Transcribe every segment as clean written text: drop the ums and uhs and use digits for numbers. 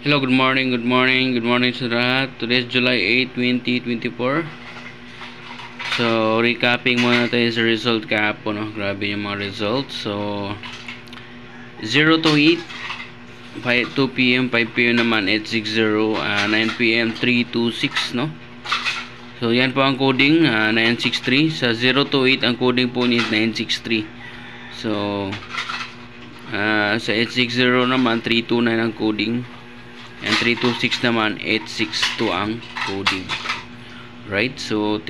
Hello, good morning sa lahat. Today is July 8, 2024. So, recapping muna tayo sa result kahapon. No? Grabe yung mga results. So, 0 to 8, 2 p.m., 5 p.m. naman, 860, 9 p.m., 326, no? So, yan po ang coding, 963. Sa 0 to 8, ang coding po ni 963. So, sa 860 naman, 329 ang coding. And 326 naman, 862 ang coding. Right? So,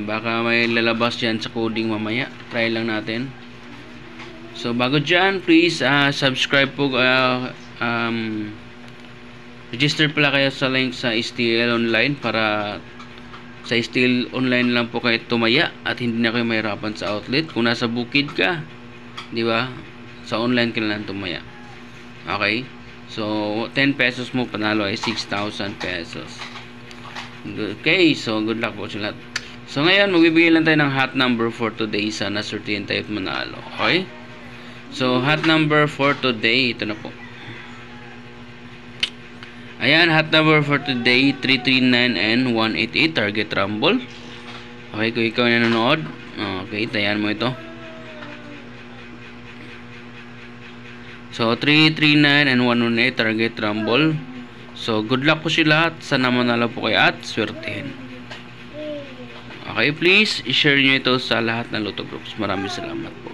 baka may lalabas dyan sa coding mamaya. Try lang natin. So, bago dyan, please subscribe po. Register pala kayo sa link sa STL Online para sa STL Online lang po kayo tumaya at hindi na kayo mahirapan sa outlet. Kung nasa bukid ka, di ba? Sa online ka lang tumaya. Okay? So, 10 pesos mo panalo ay 6,000 pesos. Okay, so good luck po sa lahat. So, ngayon, magbibigay lang tayo ng hot number for today. Sana certain tayo manalo. Okay? So, hot number for today, ito na po. Ayan, hot number for today, 339 and 188, target rumble. Okay, kung ikaw nanonood, okay, tayan mo ito. So, 339 and 118 target rumble. So, good luck po sila at sana manalo po kayo at swertihin. Okay, please, i-share nyo ito sa lahat ng Lotto Groups. Maraming salamat po.